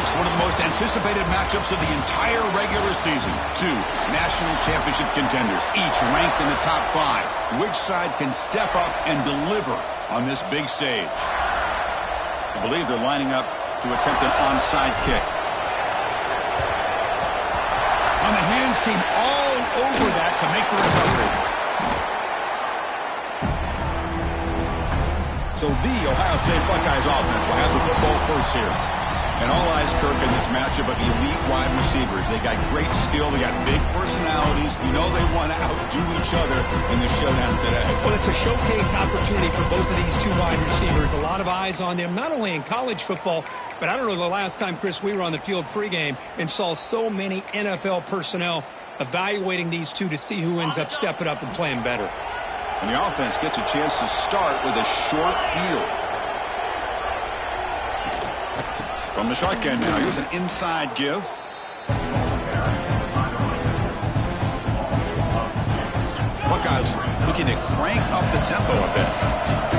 folks, one of the most anticipated matchups of the entire regular season. Two national championship contenders, each ranked in the top 5. Which side can step up and deliver on this big stage? I believe they're lining up to attempt an onside kick. On the hands team all over that to make the recovery. So the Ohio State Buckeyes offense will have the football first here. And all eyes, Kirk, in this matchup of elite wide receivers. They got great skill. They got big personalities. You know they want to outdo each other in the showdown today. Well, it's a showcase opportunity for both of these two wide receivers. A lot of eyes on them, not only in college football, but I don't know the last time, Chris, we were on the field pregame and saw so many NFL personnel evaluating these two to see who ends up stepping up and playing better. And the offense gets a chance to start with a short field. From the shotgun now, here's an inside give. Buckeyes looking to crank up the tempo a bit.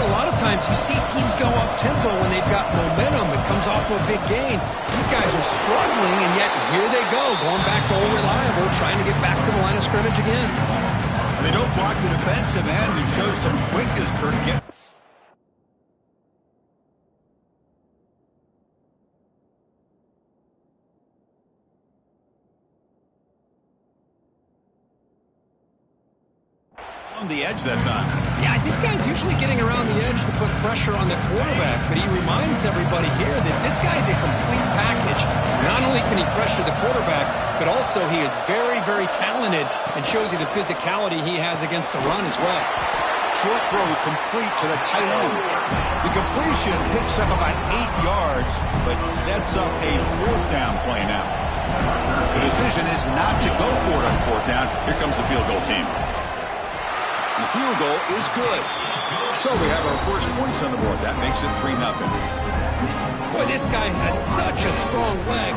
A lot of times you see teams go up tempo when they've got momentum. It comes off to a big gain. These guys are struggling, and yet here they go, going back to old reliable, trying to get back to the line of scrimmage again. And they don't block the defensive end and show some quickness, Kirk. On the edge that time. Yeah, this guy's usually getting around the edge to put pressure on the quarterback, but he reminds everybody here that this guy's a complete package. Not only can he pressure the quarterback, but also he is very, very talented and shows you the physicality he has against the run as well. Short throw complete to the tight end. The completion picks up about 8 yards, but sets up a 4th down play now. The decision is not to go for it on 4th down. Here comes the field goal team. The field goal is good. So we have our first points on the board. That makes it 3-0. Boy, this guy has such a strong leg.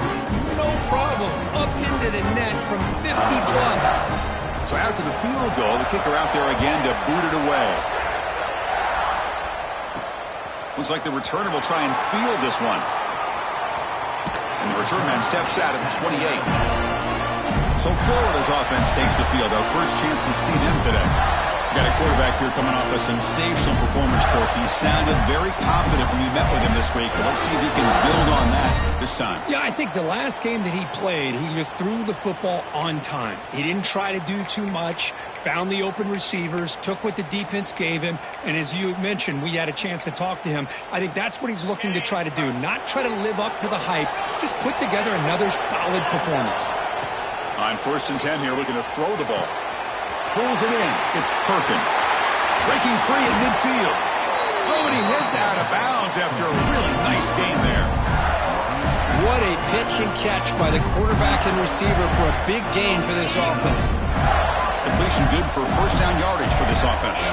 No problem. Up into the net from 50-plus. So after the field goal, the kicker out there again to boot it away. Looks like the returner will try and field this one. And the return man steps out at the 28. So Florida's offense takes the field. Our first chance to see them today. Got a quarterback here coming off a sensational performance, Kirk. He sounded very confident when we met with him this week. But let's see if he can build on that this time. Yeah, I think the last game that he played, he just threw the football on time. He didn't try to do too much, found the open receivers, took what the defense gave him, and as you mentioned, we had a chance to talk to him. I think that's what he's looking to try to do, not try to live up to the hype, just put together another solid performance. On 1st and 10 here, looking to throw the ball. Pulls it in. It's Perkins. Breaking free in midfield. Oh, and he heads out of bounds after a really nice game there. What a pitch and catch by the quarterback and receiver for a big gain for this offense. Completion good for 1st down yardage for this offense.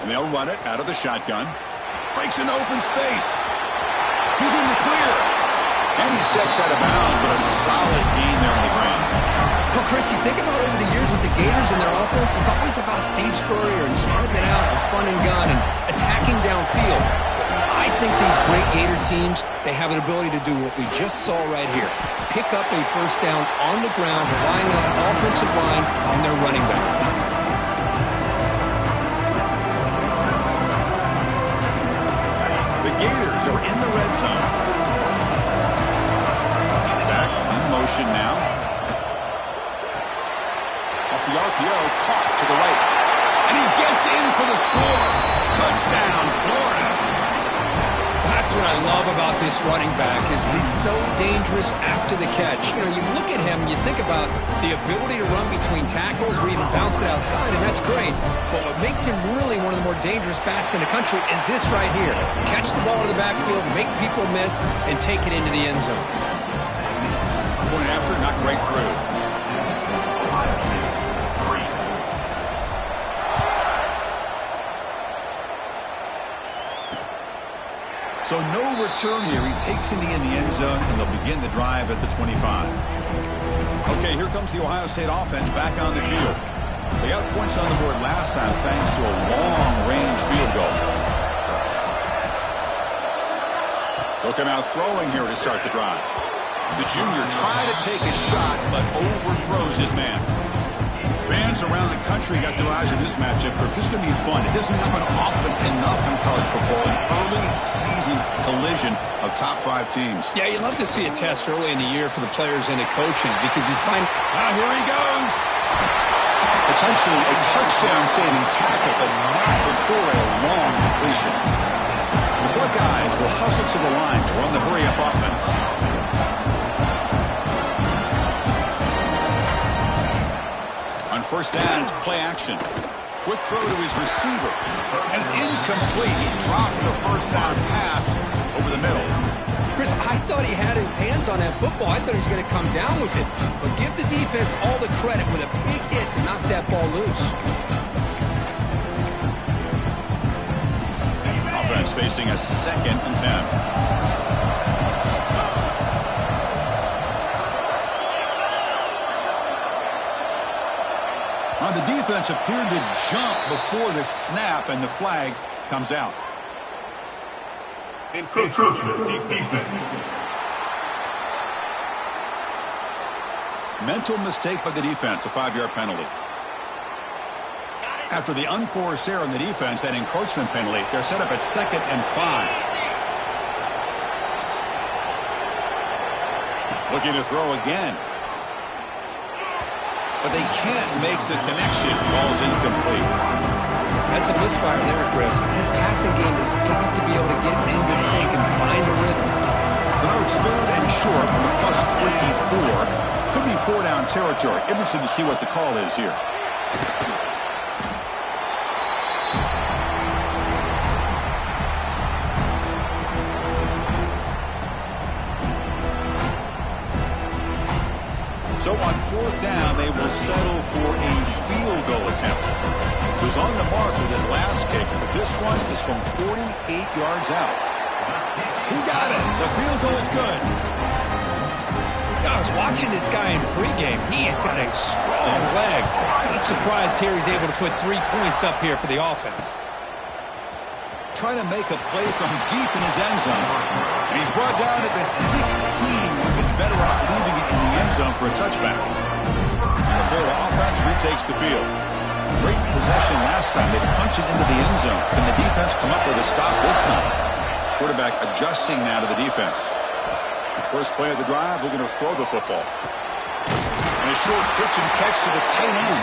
And they'll run it out of the shotgun. Breaks into open space. He's in the clear. And he steps out of bounds, but a solid gain there on the ground. Well, Chris, you think about over the years with the Gators and their offense, it's always about Steve Spurrier and smarting it out and fun and gun and attacking downfield. I think these great Gator teams, they have an ability to do what we just saw right here. Pick up a 1st down on the ground, relying on an offensive line and their running back. The Gators are in the red zone. Back in motion now. Off the RPO, caught to the right. And he gets in for the score. Touchdown, Florida. That's what I love about this running back is he's so dangerous after the catch. You know, you look at him, you think about the ability to run between tackles or even bounce it outside, and that's great. But what makes him really one of the more dangerous backs in the country is this right here. Catch the ball in the backfield, make people miss, and take it into the end zone. Point after, knocked right through. So no return here. He takes it in the end zone, and they'll begin the drive at the 25. Okay, here comes the Ohio State offense back on the field. They got points on the board last time thanks to a long-range field goal. They'll come out throwing here to start the drive. The junior tried to take a shot, but overthrows his man. Fans around the country got their eyes on this matchup. This is going to be fun. It doesn't happen often enough in college football, an early season collision of top 5 teams. Yeah, you love to see a test early in the year for the players and the coaches because you find... Here he goes. Potentially a touchdown-saving tackle, but not before a long completion. The Buckeyes will hustle to the line to run the hurry-up offense. On first down, it's play action. Quick throw to his receiver. And it's incomplete. He dropped the first down pass over the middle. Chris, I thought he had his hands on that football. I thought he was going to come down with it. But give the defense all the credit with a big hit to knock that ball loose. Offense facing a 2nd and 10. The defense appeared to jump before the snap, and the flag comes out. Encroachment defense. Mental mistake by the defense, a 5-yard penalty. After the unforced error on the defense, that encroachment penalty, they're set up at 2nd and 5. Looking to throw again. But they can't make the connection. Ball's incomplete. That's a misfire there, Chris. This passing game has got to be able to get into sync and find a rhythm. So now it's 3rd and short from the plus 24. Could be 4-down territory. Interesting to see what the call is here. So on 4th down, they will settle for a field goal attempt. He was on the mark with his last kick, but this one is from 48 yards out. He got it. The field goal's good. I was watching this guy in pregame. He has got a strong leg. Not surprised here he's able to put 3 points up here for the offense. Trying to make a play from deep in his end zone. And he's brought down at the 16. Would have been better off leaving it in the end zone for a touchback. The Florida offense retakes the field. Great possession last time. They punched it into the end zone. Can the defense come up with a stop this time? Quarterback adjusting now to the defense. First play of the drive, looking to throw the football. And a short pitch and catch to the tight end.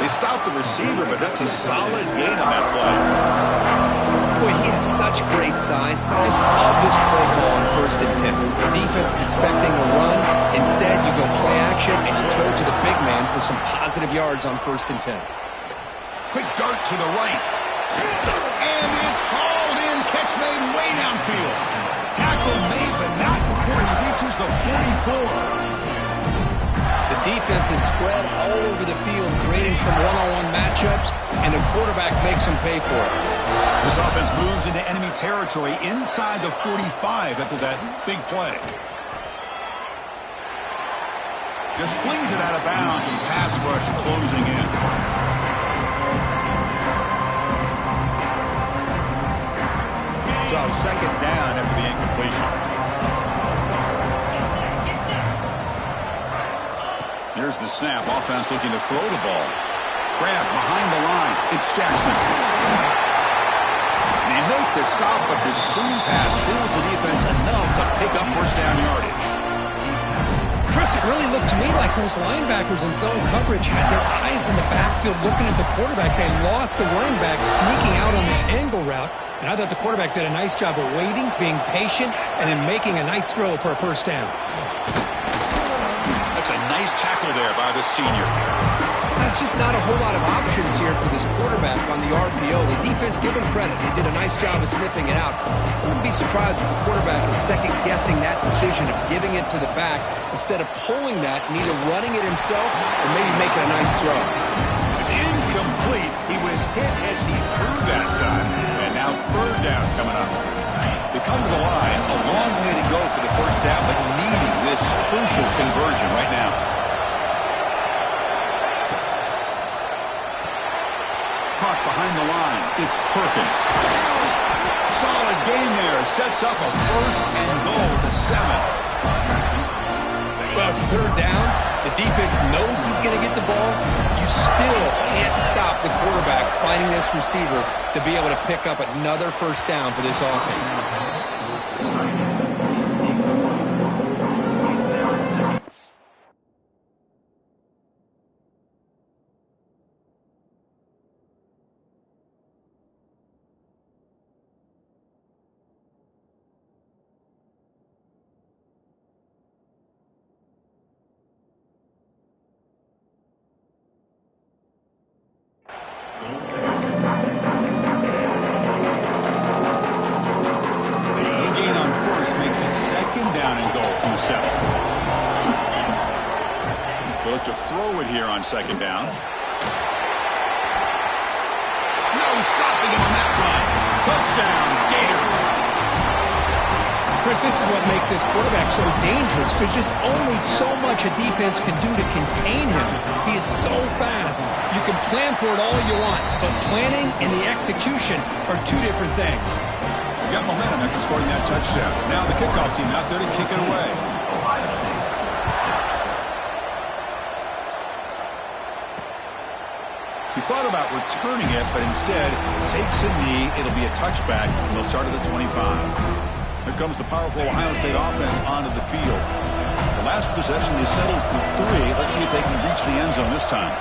They stopped the receiver, but that's a solid gain on that play. Boy, he has such great size. I just love this play call on 1st and 10. The defense is expecting a run. Instead, you go play action and you throw to the big man for some positive yards on 1st and 10. Quick dart to the right. And it's hauled in. Catch made way downfield. Tackle made, but not before he reaches the 44. The defense is spread all over the field, creating some one-on-one matchups, and the quarterback makes them pay for it. This offense moves into enemy territory inside the 45 after that big play. Just flings it out of bounds and the pass rush closing in. So 2nd down after the incompletion. Here's the snap. Offense looking to throw the ball. Grab behind the line. It's Jackson. They make the stop, but the screen pass fools the defense enough to pick up 1st down yardage. Chris, it really looked to me like those linebackers in zone coverage had their eyes in the backfield looking at the quarterback. They lost the running back sneaking out on the angle route, and I thought the quarterback did a nice job of waiting, being patient, and then making a nice throw for a 1st down. That's a nice tackle there by the senior. There's just not a whole lot of options here for this quarterback on the RPO. The defense, give him credit. They did a nice job of sniffing it out. I wouldn't be surprised if the quarterback is second-guessing that decision of giving it to the back instead of pulling that and either running it himself or maybe making a nice throw. It's incomplete. He was hit as he threw that time. And now 3rd down coming up. They come to the line. A long way to go for the 1st down, but needing this crucial conversion right now. Caught behind the line. It's Perkins. Solid gain there. Sets up a first and goal at the 7. Well, it's third down. The defense knows he's going to get the ball. You still can't stop the quarterback finding this receiver to be able to pick up another first down for this offense. Second down. No stopping him on that run. Touchdown, Gators. Chris, this is what makes this quarterback so dangerous. There's just only so much a defense can do to contain him. He is so fast. You can plan for it all you want, but planning and the execution are two different things. Got momentum after scoring that touchdown. Now the kickoff team out there to kick it away. He thought about returning it, but instead takes a knee. It'll be a touchback, and they'll start at the 25. Here comes the powerful Ohio State offense onto the field. The last possession, they settled for 3. Let's see if they can reach the end zone this time.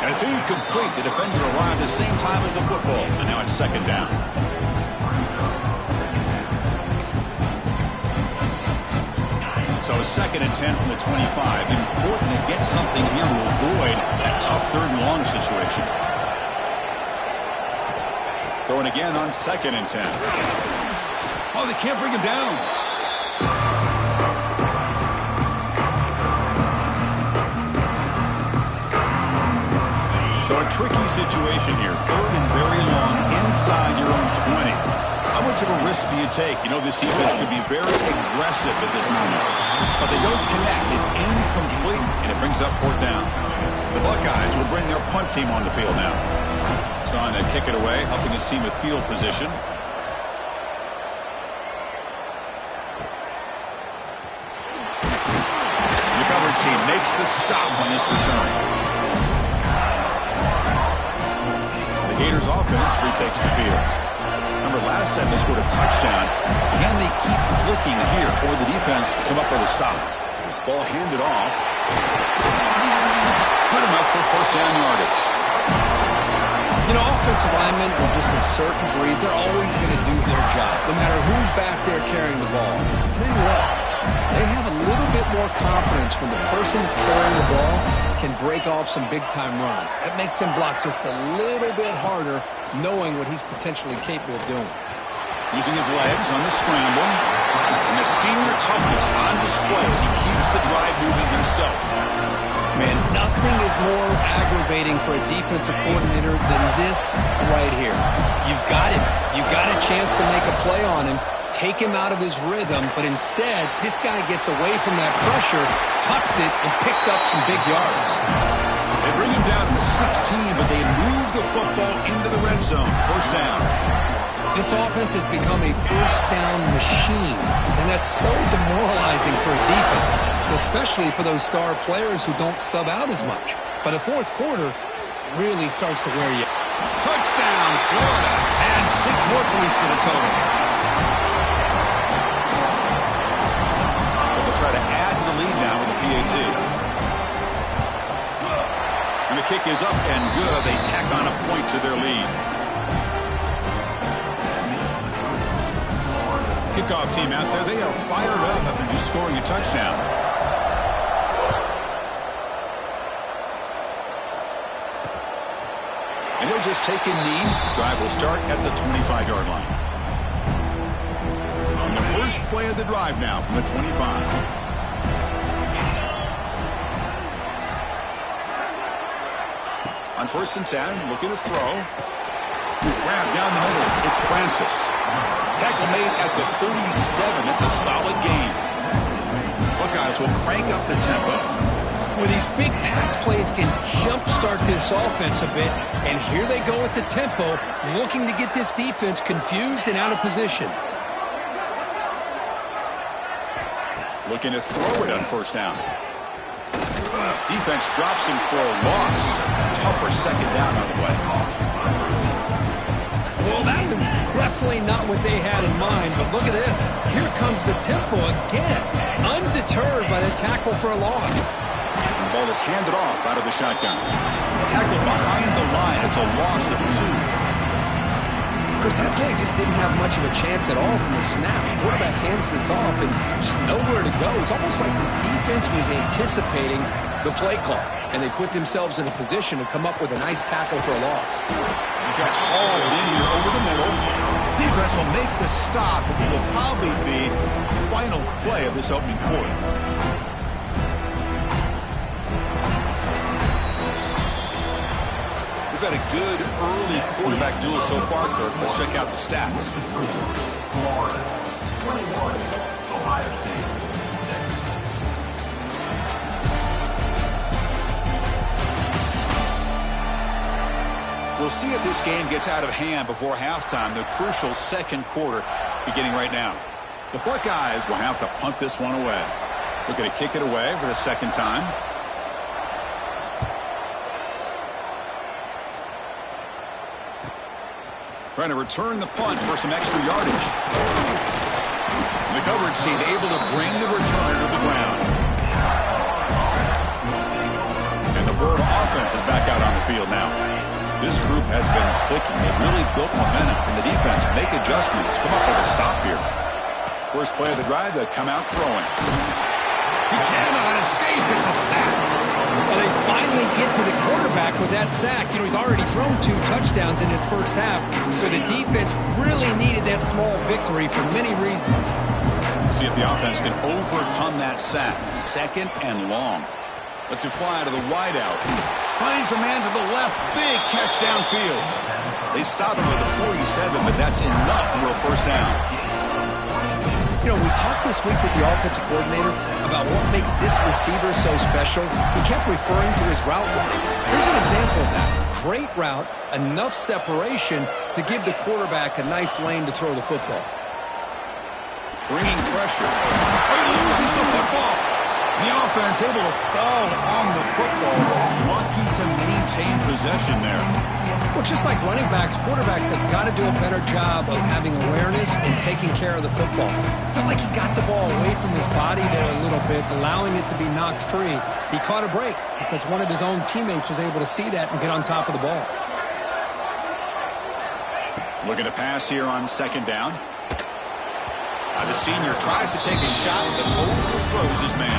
And it's incomplete. The defender arrived the same time as the football, and now it's second down. So second and 10 from the 25. Important to get something here to avoid that tough third and long situation. Throwing again on second and 10. Oh, they can't bring him down. So a tricky situation here. Third and very long inside your own 20. How much of a risk do you take? You know, this defense could be very aggressive at this moment. But they don't connect. It's incomplete, and it brings up fourth down. The Buckeyes will bring their punt team on the field now. He's on to kick it away, helping his team with field position. The coverage team makes the stop on this return. The Gators offense retakes the field. Remember, last time they scored a touchdown. Can they keep clicking here, or the defense come up with a stop? Ball handed off. Good enough for first down yardage. You know, offensive linemen are just a certain breed. They're always going to do their job, no matter who's back there carrying the ball. I'll tell you what, they have a little bit more confidence when the person that's carrying the ball can break off some big-time runs. That makes them block just a little bit harder, knowing what he's potentially capable of doing. Using his legs on the scramble. And the senior toughness on display as he keeps the drive moving himself. Man, nothing is more aggravating for a defensive coordinator than this right here. You've got him. You've got a chance to make a play on him, take him out of his rhythm, but instead, this guy gets away from that pressure, tucks it, and picks up some big yards. They bring him down to the 16, but they move the football into the red zone. First down. This offense has become a first down machine, and that's so demoralizing for a defense, especially for those star players who don't sub out as much. But the fourth quarter really starts to wear you. Touchdown, Florida. And 6 more points to the total. They'll try to add to the lead now with the PAT. And the kick is up and good. They tack on a point to their lead. Kickoff team out there, they are fired up after just scoring a touchdown. And he'll just take a knee. Drive will start at the 25-yard line. And the first play of the drive now from the 25. On first and 10, looking to throw. Grab down the middle. It's Francis. Tackle made at the 37. That's a solid gain. Buckeyes will crank up the tempo. Well, these big pass plays can jumpstart this offense a bit, and here they go with the tempo, looking to get this defense confused and out of position. Looking to throw it on first down. Defense drops him for a loss. Tougher second down on the way. Well, that was definitely not what they had in mind, but look at this. Here comes the tempo again, undeterred by the tackle for a loss. And the ball is handed off out of the shotgun. Tackled behind the line. It's a loss of 2. Chris, that play just didn't have much of a chance at all from the snap. The quarterback hands this off and just nowhere to go. It's almost like the defense was anticipating the play call, and they put themselves in a position to come up with a nice tackle for a loss. Catch hauled in here over the middle. Defense will make the stop, but it will probably be the final play of this opening quarter. We've had a good early quarterback duel so far, Kirk. Let's check out the stats. Florida, 21. Ohio State, 6. We'll see if this game gets out of hand before halftime, the crucial second quarter beginning right now. The Buckeyes will have to punt this one away. Looking to kick it away for the second time. Trying to return the punt for some extra yardage. The coverage team able to bring the returner to the ground. And the Bird offense is back out on the field now. This group has been clicking. They've really built momentum. Can the defense make adjustments? Come up with a stop here. First play of the drive, they come out throwing. He cannot escape. It's a sack. Well, they finally get to the quarterback with that sack. You know, he's already thrown 2 touchdowns in his first half, so the defense really needed that small victory for many reasons. See if the offense can overcome that sack. Second and long. Lets it fly to the wideout. Finds a man to the left. Big catch downfield. They stop him with a 47, but that's enough for a first down. You know, we talked this week with the offensive coordinator about what makes this receiver so special. He kept referring to his route running. Here's an example of that. Great route, enough separation to give the quarterback a nice lane to throw the football. Bringing pressure. He loses the football. The offense able to fall on the football. Lucky to maintain possession there. Well, just like running backs, quarterbacks have got to do a better job of having awareness and taking care of the football. I felt like he got the ball away from his body there a little bit, allowing it to be knocked free. He caught a break because one of his own teammates was able to see that and get on top of the ball. Looking to pass here on second down. The senior tries to take a shot, but overthrows his man.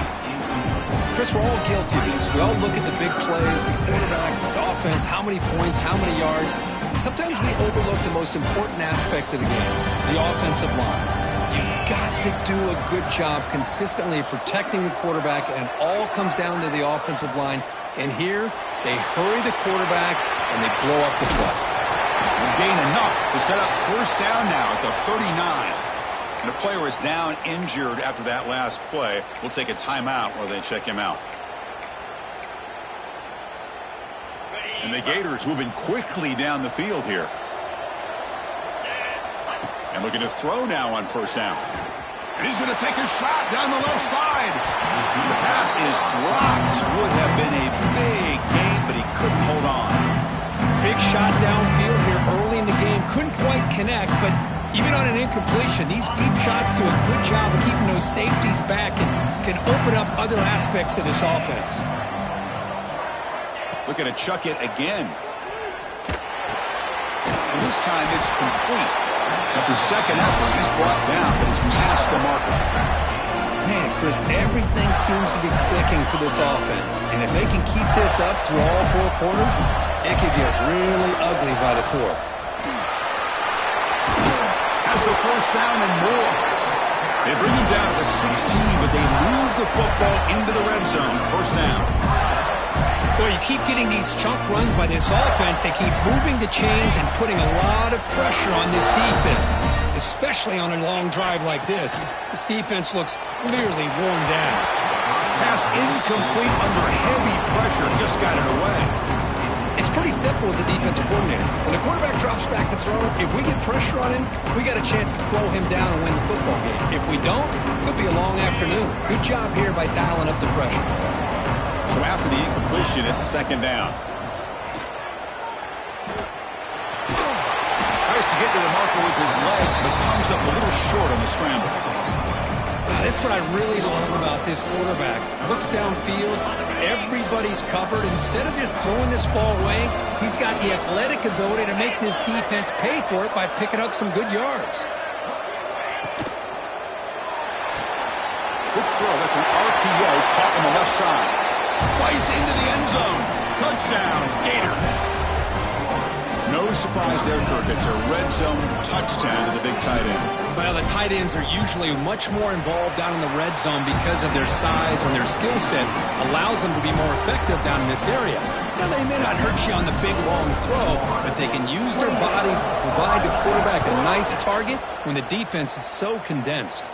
Chris, we're all guilty of this. We all look at the big plays, the quarterbacks, the offense, how many points, how many yards. Sometimes we overlook the most important aspect of the game, the offensive line. You've got to do a good job consistently protecting the quarterback, and it all comes down to the offensive line. And here, they hurry the quarterback, and they blow up the play. Will gain enough to set up first down now at the 39. And the player is down injured after that last play. We'll take a timeout while they check him out. And the Gators moving quickly down the field here. And looking to throw now on first down. And he's going to take a shot down the left side. And the pass is dropped. Would have been a big game, but he couldn't hold on. Big shot downfield here early in the game. Couldn't quite connect, but even on an incompletion, these deep shots do a good job of keeping those safeties back and can open up other aspects of this offense. Looking to chuck it again. And this time it's complete. After second effort, he's brought down, but he's past the marker. Man, Chris, everything seems to be clicking for this offense. And if they can keep this up through all 4 quarters, it could get really ugly by the 4th. Has the first down and more. They bring him down to the 16, but they move the football into the red zone. First down. Well, you keep getting these chunk runs by this offense. They keep moving the chains and putting a lot of pressure on this defense, especially on a long drive like this. This defense looks clearly worn down. Pass pass incomplete under heavy pressure. Just got it away. It's pretty simple as a defensive coordinator. When the quarterback drops back to throw, if we get pressure on him, we got a chance to slow him down and win the football game. If we don't, it could be a long afternoon. Good job here by dialing up the pressure. So after the incompletion, it's second down. Tries to get to the marker with his legs, but comes up a little short on the scramble. That's what I really love about this quarterback. Looks downfield, everybody's covered. Instead of just throwing this ball away, he's got the athletic ability to make this defense pay for it by picking up some good yards. Good throw. That's an RPO caught on the left side. Fights into the end zone. Touchdown, Gators. No surprise there, Kirk. It's a red zone touchdown to the big tight end. Well, the tight ends are usually much more involved down in the red zone because of their size and their skill set allows them to be more effective down in this area. Now, they may not hurt you on the big, long throw, but they can use their bodies to provide the quarterback a nice target when the defense is so condensed.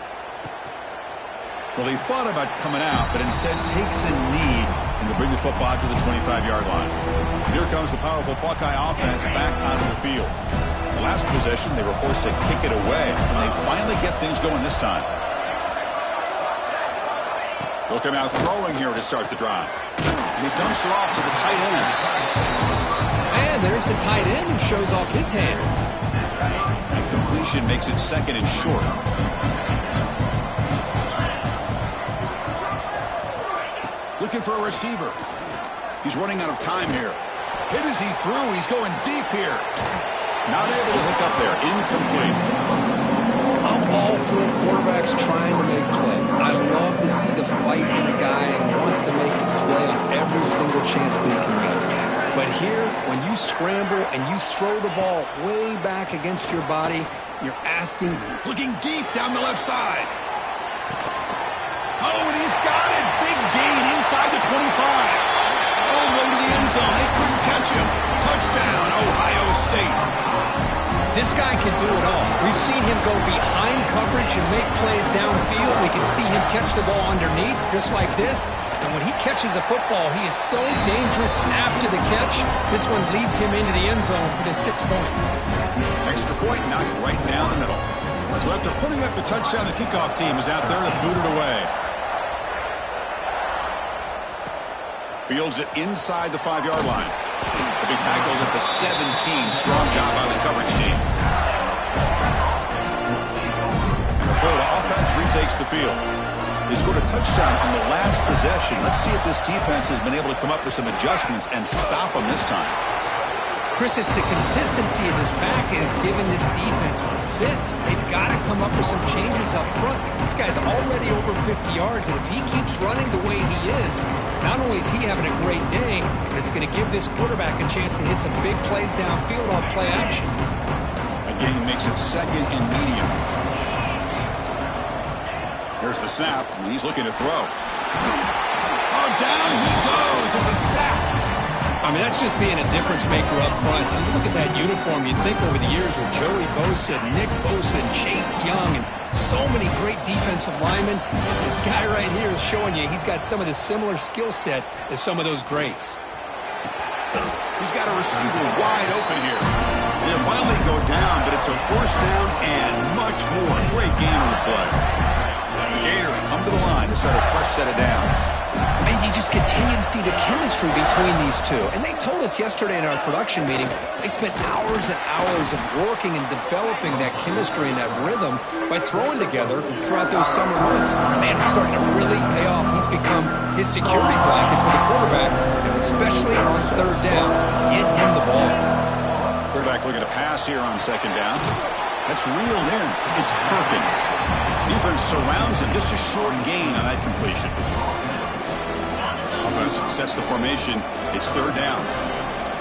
Well, he thought about coming out, but instead takes a knee and to bring the football to the 25-yard line. Here comes the powerful Buckeye offense back onto the field. The last possession, they were forced to kick it away, and they finally get things going this time. They'll come out throwing here to start the drive. And he dumps it off to the tight end. And there's the tight end who shows off his hands. And completion makes it second and short. Looking for a receiver. He's running out of time here. Hit as he threw. He's going deep here. Not able to hook up there. Incomplete. I'm all for quarterbacks trying to make plays. I love to see the fight in a guy who wants to make a play on every single chance that he can make. But here, when you scramble and you throw the ball way back against your body, you're asking. Looking deep down the left side. Oh, and he's got it. Big gain inside the 25. All the way to the end zone. They couldn't catch him. Touchdown, Ohio State. This guy can do it all. We've seen him go behind coverage and make plays downfield. We can see him catch the ball underneath, just like this. And when he catches a football, he is so dangerous after the catch. This one leads him into the end zone for the 6 points. Extra point knocked right down the middle. So after putting up the touchdown, the kickoff team is out there to boot it away. Fields it inside the 5-yard line. He'll be tackled at the 17. Strong job by the coverage team. And the Florida offense retakes the field. They scored a touchdown on the last possession. Let's see if this defense has been able to come up with some adjustments and stop them this time. Chris, it's the consistency of this back is giving this defense fits. They've got to come up with some changes up front. This guy's already over 50 yards, and if he keeps running the way he is, not only is he having a great day, but it's going to give this quarterback a chance to hit some big plays downfield off play action. Again, he makes it second and medium. Here's the snap, and he's looking to throw. Oh, down he goes. It's a sack. I mean, that's just being a difference maker up front. You look at that uniform, you think over the years with Joey Bosa, Nick Bosa, and Chase Young, and so many great defensive linemen. And this guy right here is showing you he's got some of the similar skill set as some of those greats. He's got a receiver wide open here. They'll finally go down, but it's a first down and much more. Great game on the play. The Gators come to the line to start a fresh set of downs. And you just continue to see the chemistry between these two. And they told us yesterday in our production meeting, they spent hours and hours of working and developing that chemistry and that rhythm by throwing together throughout those summer months. Oh, man, it's starting to really pay off. He's become his security blanket for the quarterback, and especially on third down. Get him the ball. Quarterback looking to pass here on second down. That's reeled in. It's Perkins. Defense surrounds him. Just a short gain on that completion. Offense sets the formation. It's third down.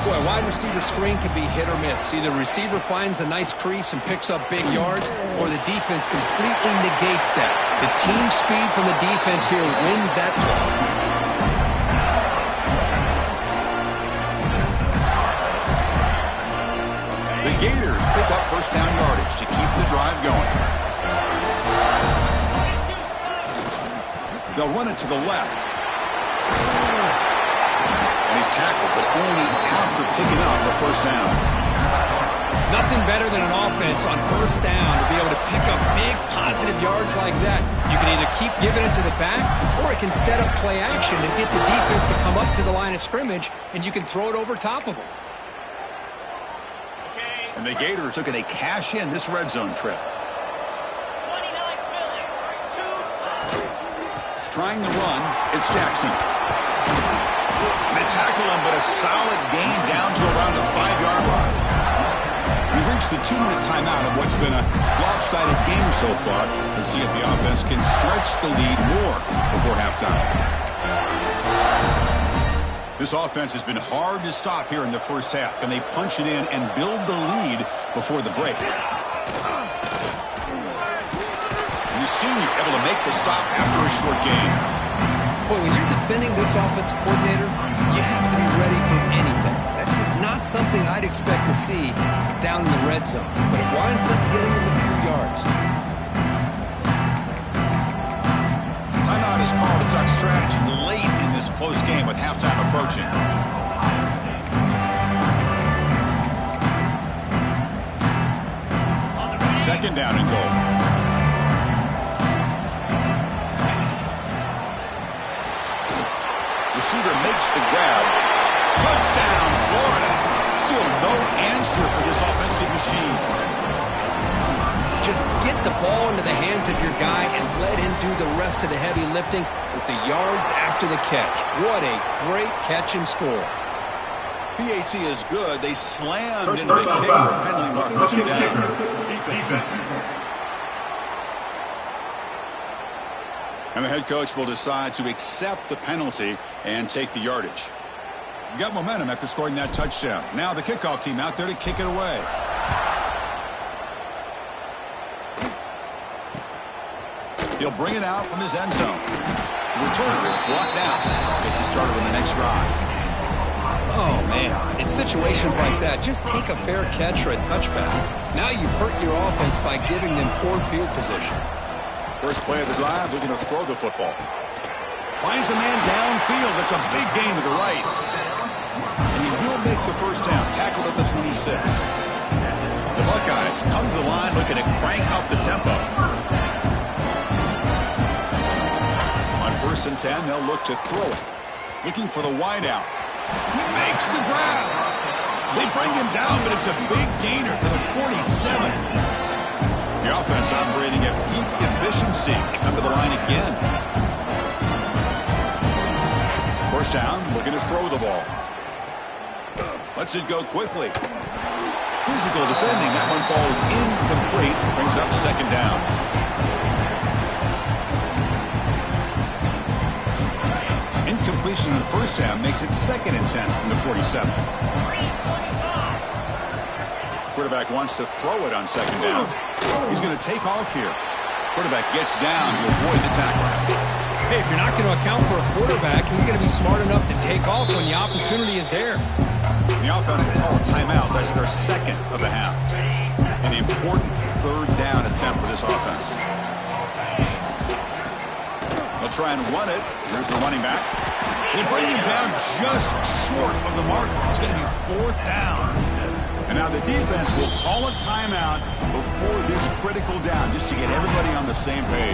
Boy, a wide receiver screen can be hit or miss. Either the receiver finds a nice crease and picks up big yards, or the defense completely negates that. The team speed from the defense here wins that play. The Gators pick up first down yardage to keep the drive going. They'll run it to the left. And he's tackled, but only after picking up the first down. Nothing better than an offense on first down to be able to pick up big positive yards like that. You can either keep giving it to the back, or it can set up play action and get the defense to come up to the line of scrimmage, and you can throw it over top of them. And the Gators looking to cash in this red zone trip. Trying to run, it's Jackson. They tackle him, but a solid gain down to around the 5-yard line. We reached the 2-minute timeout of what's been a lopsided game so far. Let's see if the offense can stretch the lead more before halftime. This offense has been hard to stop here in the first half. Can they punch it in and build the lead before the break? You seem able to make the stop after a short game. Boy, when you're defending this offensive coordinator, you have to be ready for anything. This is not something I'd expect to see down in the red zone, but it winds up getting him a few yards. Timeout is called a duck strategy late in this close game with halftime approaching. Second down and goal. Receiver makes the grab. Touchdown, Florida. Still no answer for this offensive machine. Just get the ball into the hands of your guy and let him do the rest of the heavy lifting with the yards after the catch. What a great catch and score. PAT is good. They slammed into the kicker. Penalty mark puts him down. And the head coach will decide to accept the penalty and take the yardage. You got momentum after scoring that touchdown. Now the kickoff team out there to kick it away. He'll bring it out from his end zone. The returner is blocked out. Gets it started on the next drive. Oh, man. In situations like that, just take a fair catch or a touchback. Now you've hurt your offense by giving them poor field position. First play of the drive, looking to throw the football. Finds a man downfield. That's a big gain to the right. And he will make the first down. Tackled at the 26. The Buckeyes come to the line looking to crank up the tempo. On 1st and 10, they'll look to throw it. Looking for the wideout. He makes the grab. They bring him down, but it's a big gainer to the 47. The offense operating at peak efficiency. They come to the line again. First down, looking to throw the ball. Lets it go quickly. Physical defending. That one falls incomplete. Brings up second down. Incompletion in the first down makes it 2nd and 10 from the 47. Quarterback wants to throw it on second down. He's going to take off here. Quarterback gets down to avoid the tackle. Hey, if you're not going to account for a quarterback, he's going to be smart enough to take off when the opportunity is there. The offense will call a timeout. That's their second of the half. An important 3rd down attempt for this offense. They'll try and run it. Here's the running back. They bring him down just short of the marker. It's going to be 4th down. And now the defense will call a timeout before this critical down, just to get everybody on the same page.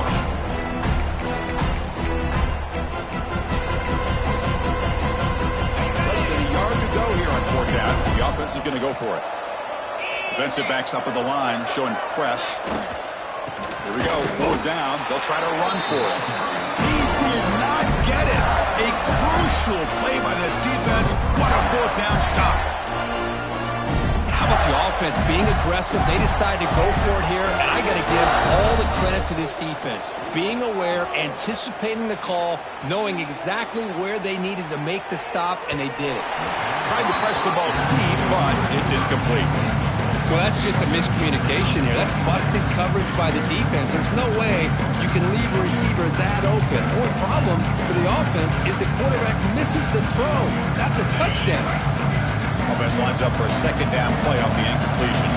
Less than a yard to go here on 4th down. The offense is going to go for it. Defensive backs up at the line, showing press. Here we go, 4th down. They'll try to run for it. He did not get it. A crucial play by this defense. What a 4th down stop. How about the offense being aggressive? They decide to go for it here, and I got to give all the credit to this defense. Being aware, anticipating the call, knowing exactly where they needed to make the stop, and they did it. Tried to press the ball deep, but it's incomplete. Well, that's just a miscommunication here. That's busted coverage by the defense. There's no way you can leave a receiver that open. One problem for the offense is the quarterback misses the throw. That's a touchdown. Offense lines up for a 2nd down play off the incompletion.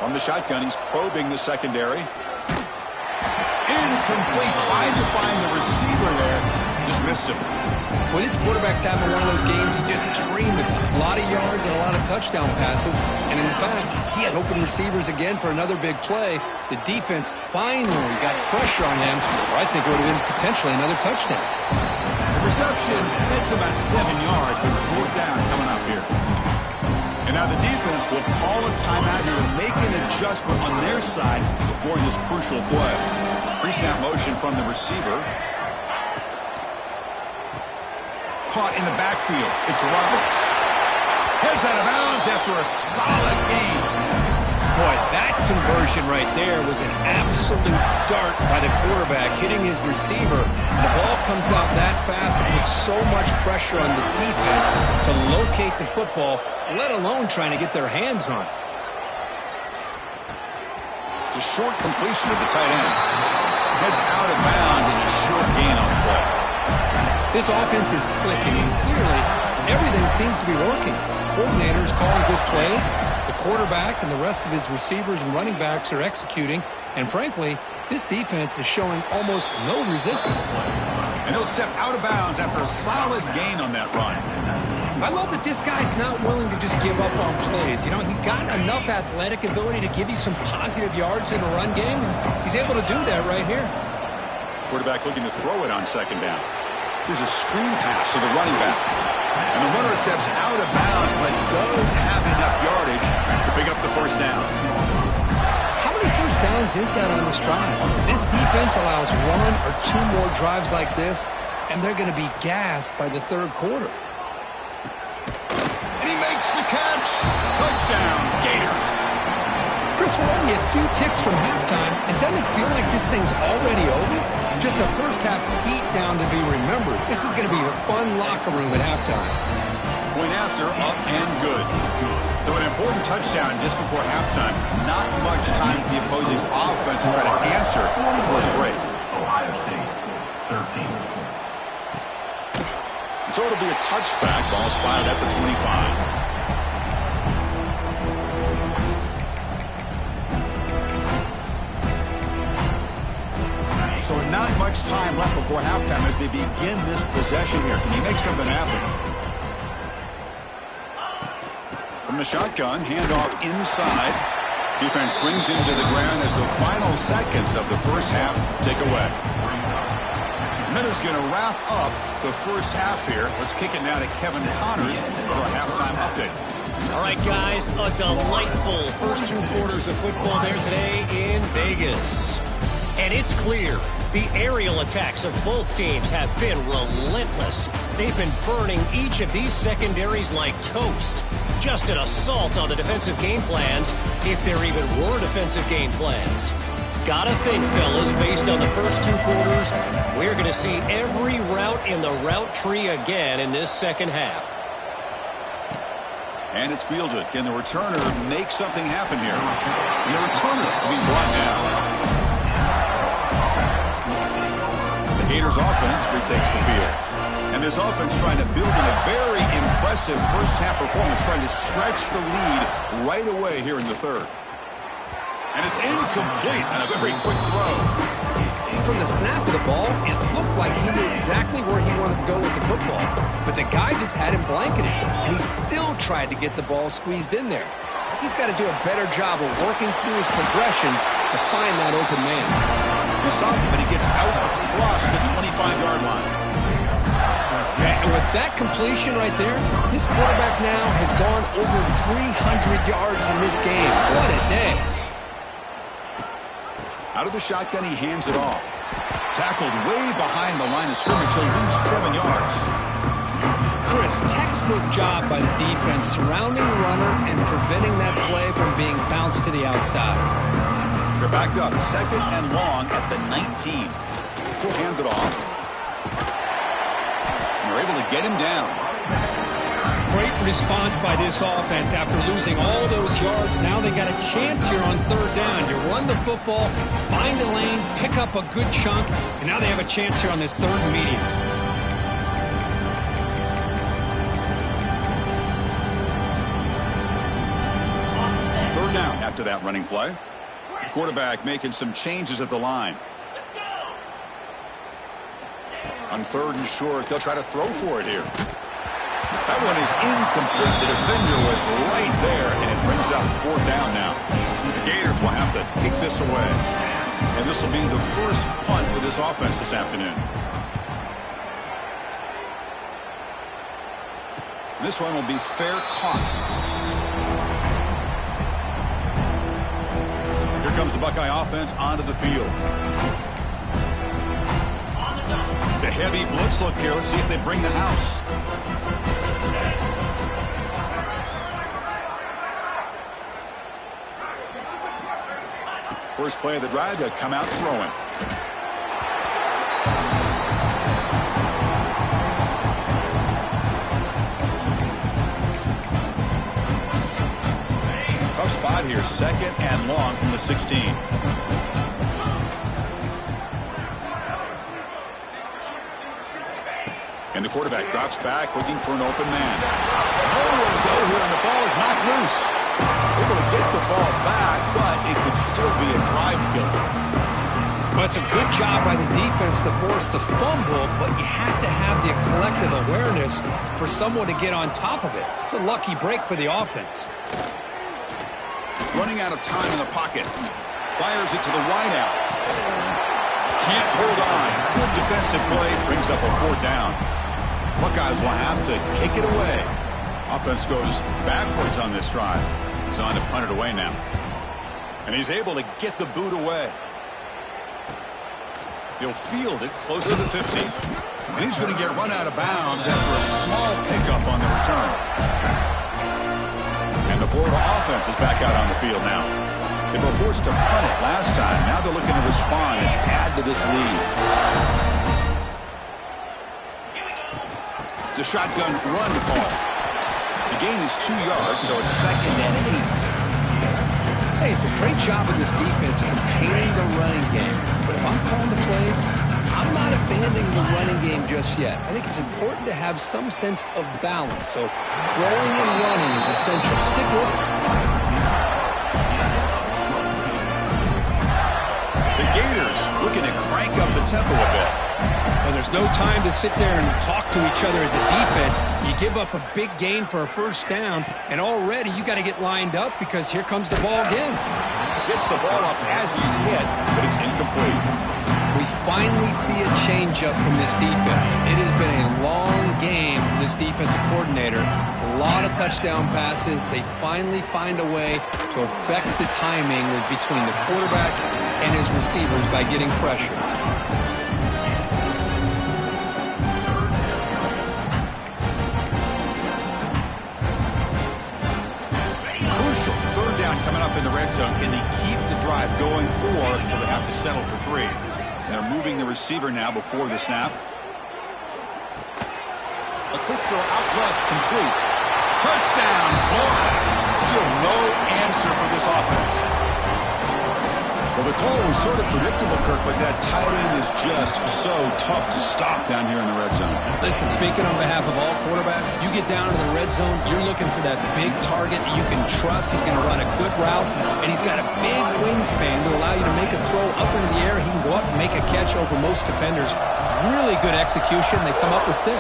From the shotgun, he's probing the secondary. incomplete. Tried to find the receiver there. Just missed him. Well, this quarterback's having one of those games he just dreamed about. A lot of yards and a lot of touchdown passes. And in fact, he had open receivers again for another big play. The defense finally got pressure on him, or I think it would have been potentially another touchdown. The reception makes about 7 yards, but 4th down coming up here. And now the defense will call a timeout here to make an adjustment on their side before this crucial play. Pre-snap motion from the receiver. Caught in the backfield. It's Roberts. Heads out of bounds after a solid gain. Boy, that conversion right there was an absolute dart by the quarterback, hitting his receiver. And the ball comes out that fast and puts so much pressure on the defense to locate the football, let alone trying to get their hands on it. The short completion of the tight end. Heads out of bounds as a short gain on the play. This offense is clicking, and clearly everything seems to be working. The coordinator's calling good plays. The quarterback and the rest of his receivers and running backs are executing. And frankly, this defense is showing almost no resistance. And he'll step out of bounds after a solid gain on that run. I love that this guy's not willing to just give up on plays. You know, he's got enough athletic ability to give you some positive yards in a run game, and he's able to do that right here. Quarterback looking to throw it on 2nd down. Here's a screen pass to the running back. And the runner steps out of bounds, but does have enough yardage to pick up the 1st down. How many 1st downs is that on this drive? This defense allows 1 or 2 more drives like this, and they're going to be gassed by the 3rd quarter. And he makes the catch. Touchdown, Gators. Chris, we're only a few ticks from halftime, and doesn't it feel like this thing's already over? Just a first-half beatdown to be remembered. This is going to be a fun locker room at halftime. Point after, up and good. So an important touchdown just before halftime. Not much time for the opposing offense to try to answer before the break. Ohio State, 13. So it'll be a touchback. Ball spotted at the 25. So not much time left before halftime as they begin this possession here. Can he make something happen? From the shotgun, handoff inside. Defense brings him to the ground as the final seconds of the 1st half tick away. Miller's going to wrap up the 1st half here. Let's kick it now to Kevin Connors for a halftime update. All right, guys, a delightful first 2 quarters of football there today in Vegas. And it's clear the aerial attacks of both teams have been relentless. They've been burning each of these secondaries like toast. Just an assault on the defensive game plans, if there even were defensive game plans. Gotta think, fellas, based on the first 2 quarters, we're going to see every route in the route tree again in this 2nd half. And it's fielded. Can the returner make something happen here? And the returner will be brought down. The Gators offense retakes the field. And this offense trying to build in a very impressive first half performance, trying to stretch the lead right away here in the 3rd. And it's incomplete on a very quick throw. From the snap of the ball, it looked like he knew exactly where he wanted to go with the football. But the guy just had him blanketed, and he still tried to get the ball squeezed in there. He's got to do a better job of working through his progressions to find that open man. We stopped him, and he gets out across the 25-yard line. And with that completion right there, this quarterback now has gone over 300 yards in this game. What a day. Out of the shotgun, he hands it off. Tackled way behind the line of scrimmage. He'll lose 7 yards. Chris, textbook job by the defense surrounding the runner and preventing that play from being bounced to the outside. They're backed up. 2nd and long at the 19. He'll hand it off. And they're able to get him down. Great response by this offense after losing all those yards. Now they got a chance here on 3rd down. You run the football, find a lane, pick up a good chunk, and now they have a chance here on this 3rd and medium. Third down after that running play. The quarterback making some changes at the line. On 3rd and short, they'll try to throw for it here. That one is incomplete. The defender was right there, and it brings up 4th down now. The Gators will have to kick this away. And this will be the first punt for this offense this afternoon. This one will be fair caught. Here comes the Buckeye offense onto the field. It's a heavy blitz look here. Let's see if they bring the house. First play of the drive, they'll come out throwing. Tough spot here, 2nd and long from the 16. And the quarterback drops back, looking for an open man. Nowhere to go here, and the ball is knocked loose. Able to get the ball back, but it could still be a drive killer. Well, it's a good job by the defense to force the fumble, but you have to have the collective awareness for someone to get on top of it. It's a lucky break for the offense. Running out of time in the pocket. Fires it to the wideout. Can't hold on. Good defensive play. Brings up a 4th down. Buckeyes will have to kick it away. Offense goes backwards on this drive. He's on to punt it away now. And he's able to get the boot away. He'll field it close to the 50. And he's going to get run out of bounds after a small pickup on the return. And the Florida offense is back out on the field now. They were forced to punt it last time. Now they're looking to respond and add to this lead. It's a shotgun run call. The gain is 2 yards, so it's 2nd and 8. Hey, it's a great job of this defense containing the running game. But if I'm calling the plays, I'm not abandoning the running game just yet. I think it's important to have some sense of balance. So throwing and running is essential. Stick with it. The Gators looking to crank up the tempo a bit. Well, there's no time to sit there and talk to each other as a defense. You give up a big gain for a 1st down, and already you got to get lined up because here comes the ball again. Gets the ball up as he's hit, but it's incomplete. We finally see a changeup from this defense. It has been a long game for this defensive coordinator. A lot of touchdown passes. They finally find a way to affect the timing between the quarterback and his receivers by getting pressure. Crucial 3rd down coming up in the red zone. Can they keep the drive going, or will they have to settle for 3? They're moving the receiver now before the snap. A quick throw out left, complete. Touchdown, Florida. Still no answer for this offense. Well, the call was sort of predictable, Kirk, but that tight end is just so tough to stop down here in the red zone. Listen, speaking on behalf of all quarterbacks, you get down to the red zone, you're looking for that big target that you can trust. He's going to run a good route, and he's got a big wingspan to allow you to make a throw up into the air. He can go up and make a catch over most defenders. Really good execution. They come up with 6.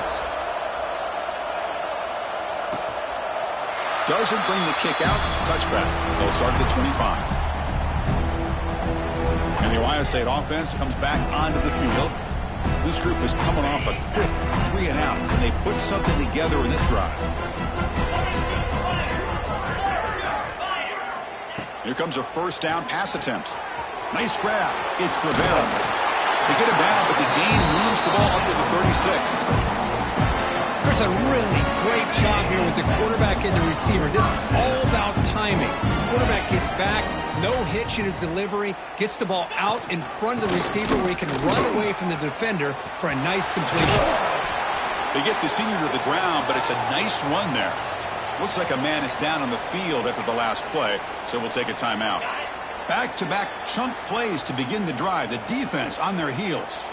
Doesn't bring the kick out. Touchback. They'll start at the 25. And the Ohio State offense comes back onto the field. This group is coming off a quick 3 and out. Can they put something together in this drive? Here comes a 1st down pass attempt. Nice grab. It's Rivera. They get him down, but the gain moves the ball up to the 36. There's a really great job here with the quarterback and the receiver. This is all about timing. Quarterback gets back, no hitch in his delivery, gets the ball out in front of the receiver where he can run away from the defender for a nice completion. They get the senior to the ground, but it's a nice run there. Looks like a man is down on the field after the last play, so we'll take a timeout. Back-to-back chunk plays to begin the drive. The defense on their heels.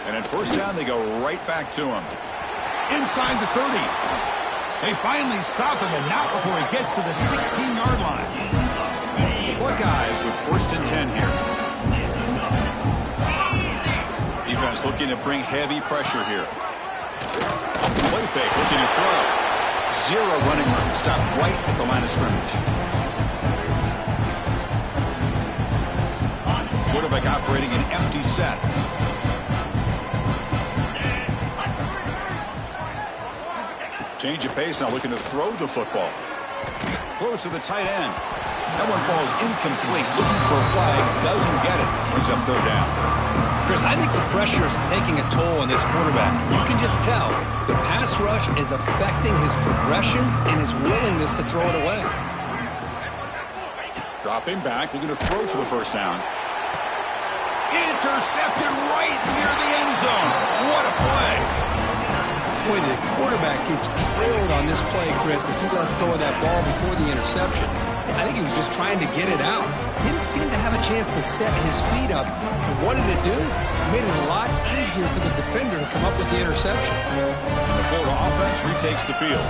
And at 1st down, they go right back to him. Inside the 30. They finally stop him, and not before he gets to the 16-yard line. The Buckeyes with 1st and 10 here. looking to bring heavy pressure here. Play fake, looking to throw. Zero running room. Stopped right at the line of scrimmage. Quarterback operating an empty set. Change of pace now, looking to throw the football. Close to the tight end. That one falls incomplete. Looking for a flag. Doesn't get it. Brings up third down. Chris, I think the pressure is taking a toll on this quarterback. You can just tell the pass rush is affecting his progressions and his willingness to throw it away. Dropping back, looking to throw for the first down. Intercepted right near the end zone. What a play. Boy, the quarterback gets drilled on this play, Chris, as he lets go of that ball before the interception. I think he was just trying to get it out. Didn't seem to have a chance to set his feet up. And what did it do? It made it a lot easier for the defender to come up with the interception. The Florida offense retakes the field.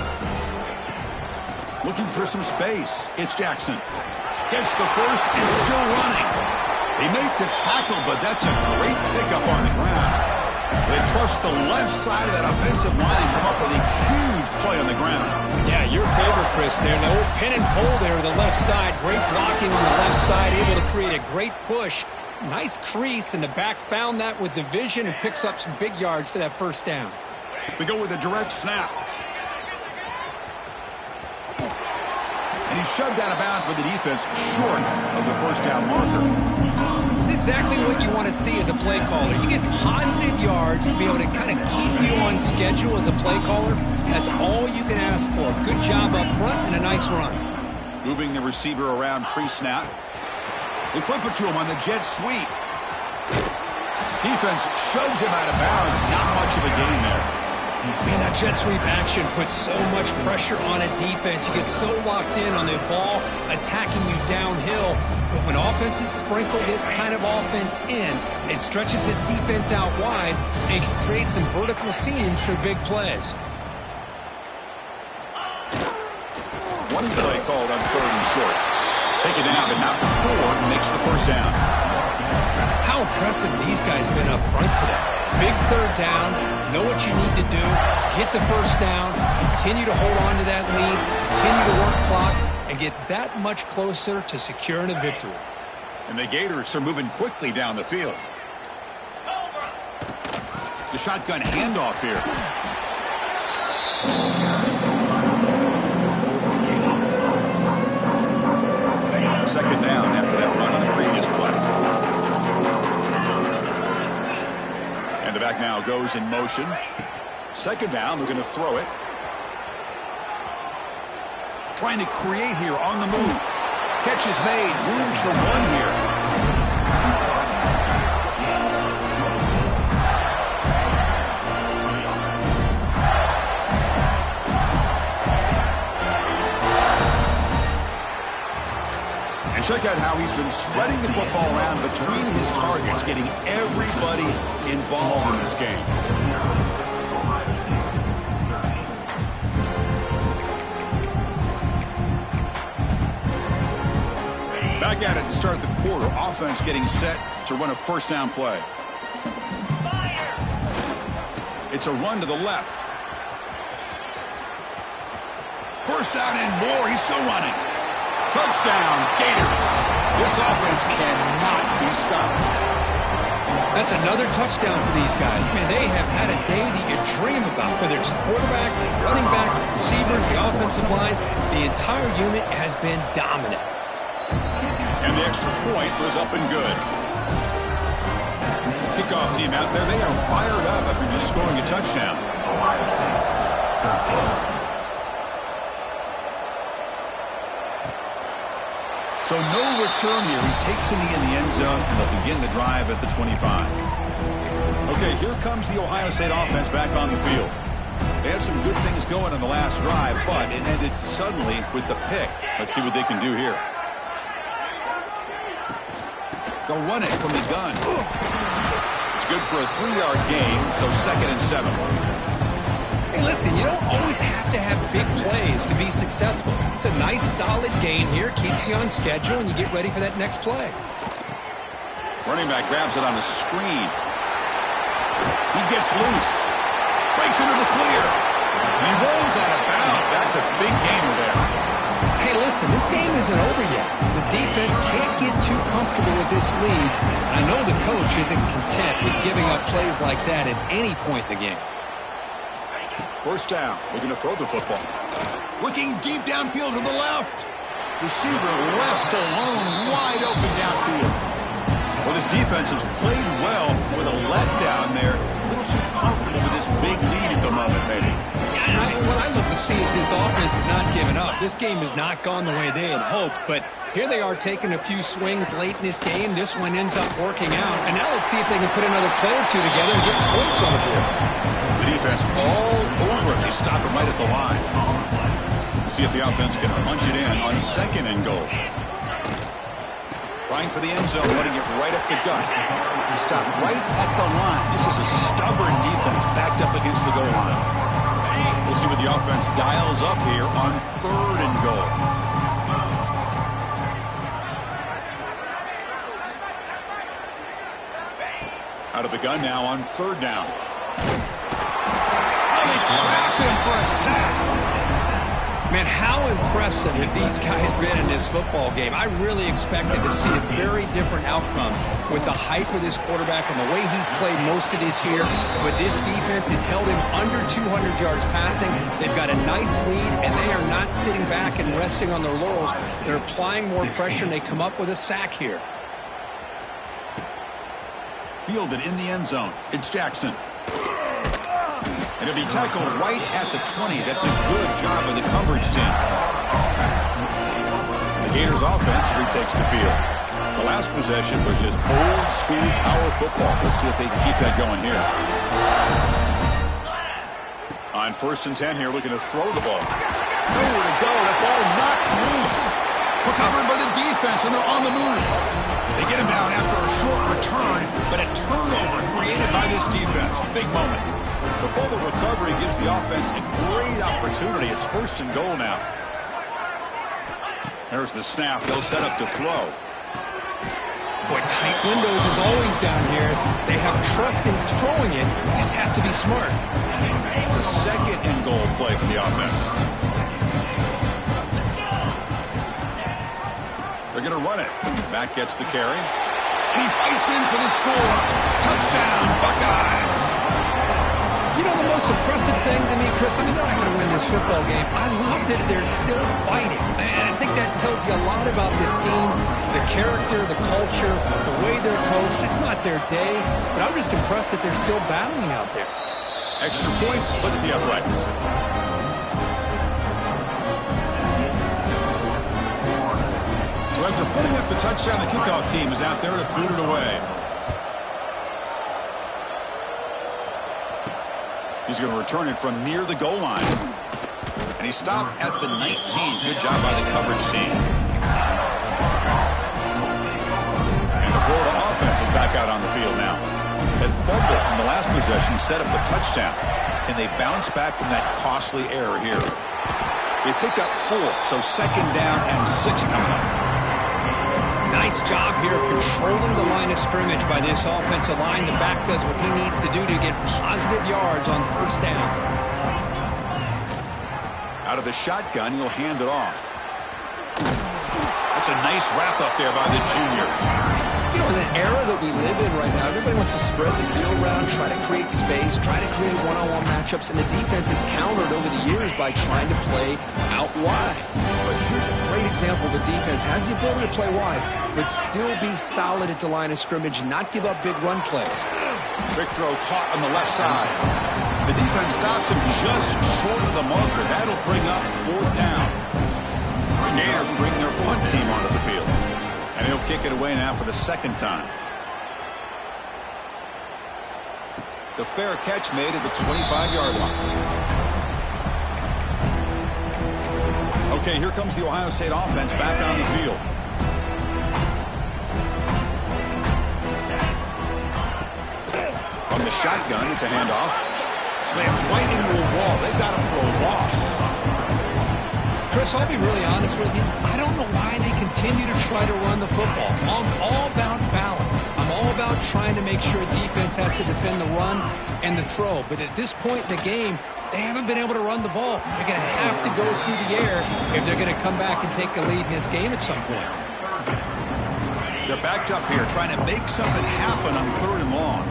Looking for some space. It's Jackson. Gets the first and still running. They make the tackle, but that's a great pickup on the ground. They trust the left side of that offensive line and come up with a huge play on the ground. Yeah, your favorite, Chris, there. The old pin and pull there, the left side. Great blocking on the left side, able to create a great push. Nice crease, and the back found that with the vision and picks up some big yards for that first down. They go with a direct snap. And he's shoved out of bounds by the defense short of the first down marker. It's exactly what you want to see as a play caller. You get positive yards to be able to kind of keep you on schedule as a play caller. That's all you can ask for. Good job up front and a nice run. Moving the receiver around pre-snap. They flip it to him on the jet sweep. Defense shoves him out of bounds. Not much of a gain there. Man, that jet sweep action puts so much pressure on a defense. You get so locked in on the ball attacking you downhill. But when offenses sprinkle this kind of offense in, it stretches this defense out wide and can create some vertical seams for big plays. One play called on third and short. Taken down, but not before makes the first down. How impressive these guys been up front today. Big third down, know what you need to do, get the first down, continue to hold on to that lead, continue to work clock, and get that much closer to securing a victory. And the Gators are moving quickly down the field. The shotgun handoff here. Second down after that run on the previous play. And the back now goes in motion. Second down, we're going to throw it. Trying to create here on the move. Catch is made. Room for one here. And check out how he's been spreading the football around between his targets, getting everybody involved in this game. Back at it to start the quarter. Offense getting set to run a first down play. It's a run to the left. First down and more. He's still running. Touchdown, Gators. This offense cannot be stopped. That's another touchdown for these guys. Man, they have had a day that you dream about, whether it's the quarterback, the running back, the receivers, the offensive line. The entire unit has been dominant. And the extra point was up and good. Kickoff team out there, they are fired up after just scoring a touchdown. Ohio State, 13. So no return here. He takes it in the end zone, and they'll begin the drive at the 25. Okay, here comes the Ohio State offense back on the field. They had some good things going on the last drive, but it ended suddenly with the pick. Let's see what they can do here. They'll run it from the gun. It's good for a 3-yard gain, so 2nd and 7. Hey, listen, you don't always have to have big plays to be successful. It's a nice, solid gain here. Keeps you on schedule, and you get ready for that next play. Running back grabs it on a screen. He gets loose. Breaks into the clear. And he rolls out of bounds. That's a big gainer there. Hey, listen, this game isn't over yet. The defense can't get too comfortable with this lead. I know the coach isn't content with giving up plays like that at any point in the game. First down. Looking to throw the football. Looking deep downfield to the left. Receiver left alone, wide open downfield. Well, this defense has played well with a letdown there. A little too comfortable with this big lead at the moment, maybe. What I look to see is this offense is not giving up. This game has not gone the way they had hoped, but here they are taking a few swings late in this game. This one ends up working out, and now let's see if they can put another play or two together and get the points on the board. The defense all over it. They stop him right at the line. See if the offense can punch it in on second and goal. Trying for the end zone, running it right up the gut. He stopped right at the line. This is a stubborn defense backed up against the goal line. We'll see what the offense dials up here on third and goal. Out of the gun now on third down. Oh, they trap him for a sack. Man, how impressive have these guys been in this football game? I really expected to see a very different outcome with the hype of this quarterback and the way he's played most of this year. But this defense has held him under 200 yards passing. They've got a nice lead, and they are not sitting back and resting on their laurels. They're applying more pressure, and they come up with a sack here. Fielded in the end zone. It's Jackson. And he'll be tackled right at the 20. That's a good job of the coverage team. The Gators offense retakes the field. The last possession was just old school power football. Let's see if they can keep that going here. On 1st and 10 here, looking to throw the ball. Nowhere to go. That ball knocked loose. Recovered by the defense, and they're on the move. They get him down after a short return, but a turnover created by this defense. Big moment. The forward recovery gives the offense a great opportunity. It's 1st and goal now. There's the snap. They'll set up to throw. Boy, tight windows is always down here. They have trust in throwing it. You just have to be smart. It's a 2nd and goal play for the offense. They're going to run it. Matt gets the carry. And he fights in for the score. Touchdown, Buckeyes. You know, the most impressive thing to me, Chris, I mean, they're not going to win this football game. I love that they're still fighting. And I think that tells you a lot about this team, the character, the culture, the way they're coached. It's not their day, but I'm just impressed that they're still battling out there. Extra point splits the uprights. So after putting up the touchdown, the kickoff team is out there to boot it away. He's going to return it from near the goal line. And he stopped at the 19. Good job by the coverage team. And the Florida offense is back out on the field now. That fumble in the last possession set up a touchdown. Can they bounce back from that costly error here? They picked up 4, so 2nd down and 6 coming up. Nice job here of controlling the line of scrimmage by this offensive line. The back does what he needs to do to get positive yards on 1st down. Out of the shotgun, he'll hand it off. That's a nice wrap up there by the junior. You know, in the era that we live in right now, everybody wants to spread the field around, try to create space, try to create one-on-one matchups, and the defense is countered over the years by trying to play out wide. But here's a great example of a defense has the ability to play wide, but still be solid at the line of scrimmage and not give up big run plays. Big throw caught on the left side. The defense stops him just short of the marker. That'll bring up 4th down. The Gators bring their punt team onto the field. And he'll kick it away now for the 2nd time. The fair catch made at the 25-yard line. Okay, here comes the Ohio State offense back on the field. From the shotgun, it's a handoff. Slams right into a wall. They've got him for a loss. Chris, I'll be really honest with you. I don't know why they continue to try to run the football. I'm all about balance. I'm all about trying to to make sure defense has to defend the run and the throw. But at this point in the game, they haven't been able to run the ball. They're going to have to go through the air if they're going to come back and take the lead in this game at some point. They're backed up here trying to make something happen on 3rd and long.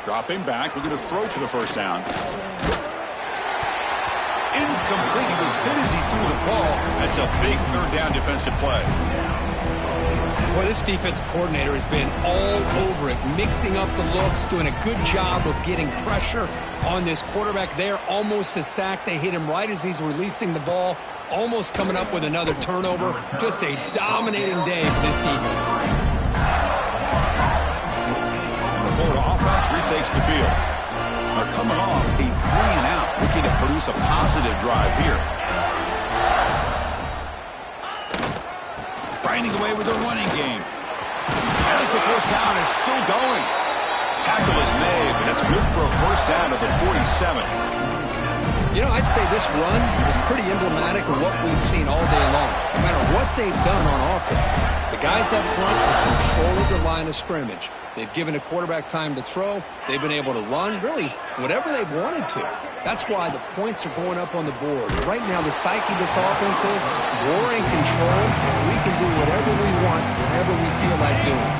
Dropping back, looking to throw for the first down. Incomplete. He was hit as he threw the ball. That's a big 3rd down defensive play. Boy, this defensive coordinator has been all over it, mixing up the looks, doing a good job of getting pressure on this quarterback there. Almost a sack. They hit him right as he's releasing the ball, almost coming up with another turnover. Just a dominating day for this defense. The Florida offense retakes the field. They're coming off a 3-and-out, looking to produce a positive drive here. Grinding away with the running game. As the first down is still going. Tackle is made, but it's good for a first down at the 47. You know, I'd say this run is pretty emblematic of what we've seen all day long. No matter what they've done on offense, the guys up front have controlled the line of scrimmage. They've given a quarterback time to throw. They've been able to run, really, whatever they've wanted to. That's why the points are going up on the board. Right now, the psyche of this offense is we're in control, and we can do whatever we want, whatever we feel like doing.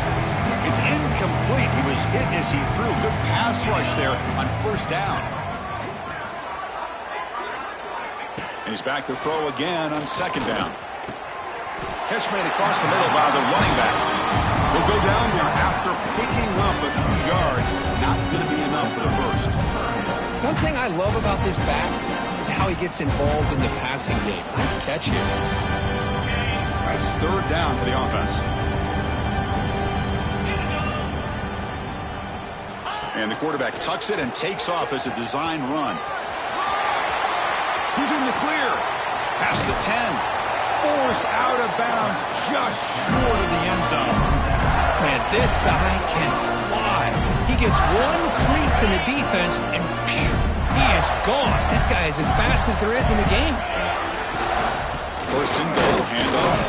It's incomplete. He was hit as he threw. Good pass rush there on first down. And he's back to throw again on 2nd down. Catch made across the middle by the running back. Will go down there after picking up a few yards. Not going to be enough for the first. One thing I love about this back is how he gets involved in the passing game. Nice catch here. It's 3rd down for the offense. And the quarterback tucks it and takes off as a design run. Who's in the clear? Past the 10. Forced out of bounds just short of the end zone. Man, this guy can fly. He gets one crease in the defense, and phew, he is gone. This guy is as fast as there is in the game. 1st and goal, handoff.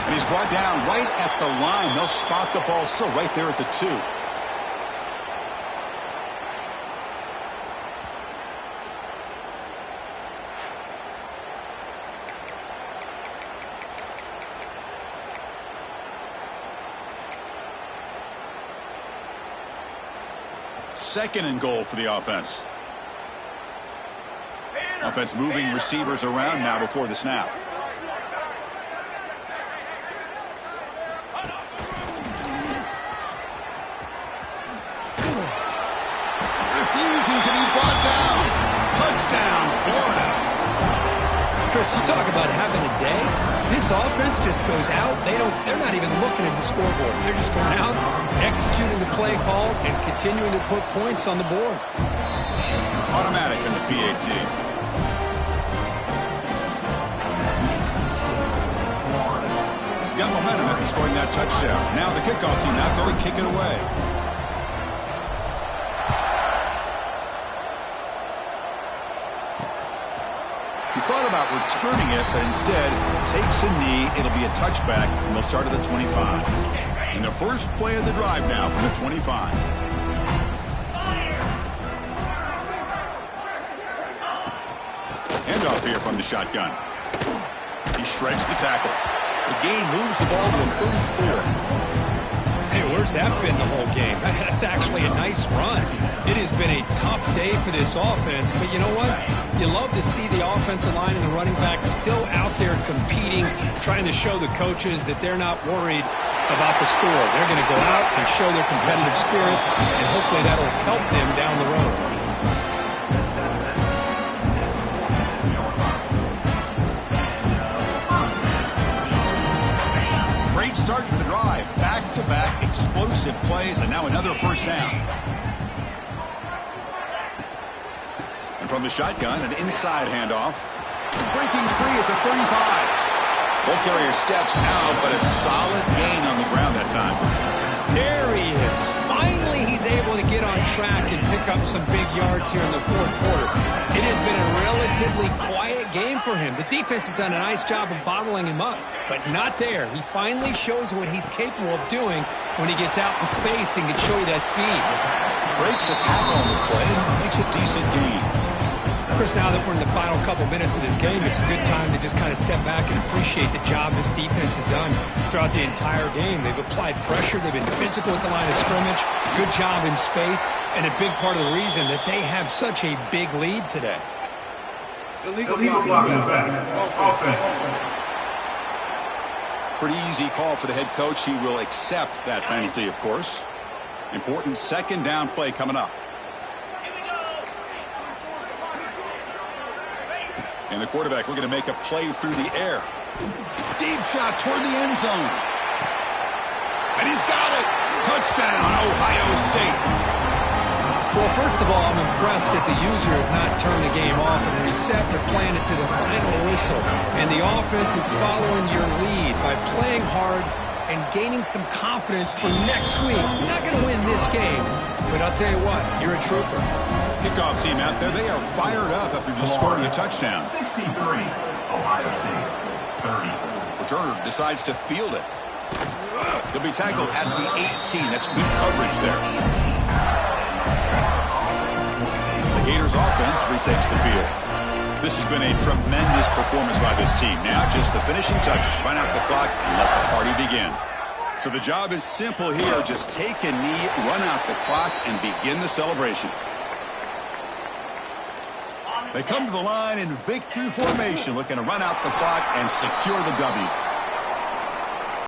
And he's brought down right at the line. They'll spot the ball still right there at the 2. Second and goal for the offense. Offense moving receivers around now before the snap. Refusing to be brought down. Touchdown, Florida. Chris, you talk about having a day. This offense just goes out. They're not even looking at the scoreboard. They're just going out, executing the play call, and continuing to put points on the board. Automatic in the PAT. Got momentum after scoring that touchdown. Now the kickoff team out there to kick it away. He thought about returning it, but instead takes a knee. It'll be a touchback, and they'll start at the 25. And the first play of the drive now from the 25. Handoff here from the shotgun. He shreds the tackle. The gain moves the ball to the 34. Hey, where's that been the whole game? That's actually a nice run. It has been a tough day for this offense, but you know what? You love to see the offensive line and the running back still out there competing, trying to show the coaches that they're not worried about the score. They're going to go out and show their competitive spirit, and hopefully that'll help them down the road. Great start to the drive. Back-to-back explosive plays, and now another first down. And from the shotgun, an inside handoff. Breaking free at the 35. Ball carrier steps out, but a solid gain on the ground that time. There he is. Finally, he's able to get on track and pick up some big yards here in the fourth quarter. It has been a relatively quiet game for him. The defense has done a nice job of bottling him up, but not there. He finally shows what he's capable of doing when he gets out in space and can show you that speed. Breaks a tackle on the play and makes a decent gain. Chris, now that we're in the final couple minutes of this game, it's a good time to just kind of step back and appreciate the job this defense has done throughout the entire game. They've applied pressure. They've been physical at the line of scrimmage. Good job in space, and a big part of the reason that they have such a big lead today. Illegal blocking back. Offense. Pretty easy call for the head coach. He will accept that penalty, of course. Important second down play coming up. And the quarterback looking to make a play through the air. Deep shot toward the end zone. And he's got it. Touchdown, Ohio State. Well, first of all, I'm impressed that the user have not turned the game off and reset their plan to the final whistle. And the offense is following your lead by playing hard and gaining some confidence for next week. You're not going to win this game, but I'll tell you what, you're a trooper. Kickoff team out there, they are fired up after just scoring a touchdown. 63, Ohio State, 30. Returner decides to field it. He'll be tackled at the 18. That's good coverage there. The Gators offense retakes the field. This has been a tremendous performance by this team. Now just the finishing touches. Run out the clock and let the party begin. So the job is simple here. Just take a knee, run out the clock, and begin the celebration. They come to the line in victory formation, looking to run out the clock and secure the W.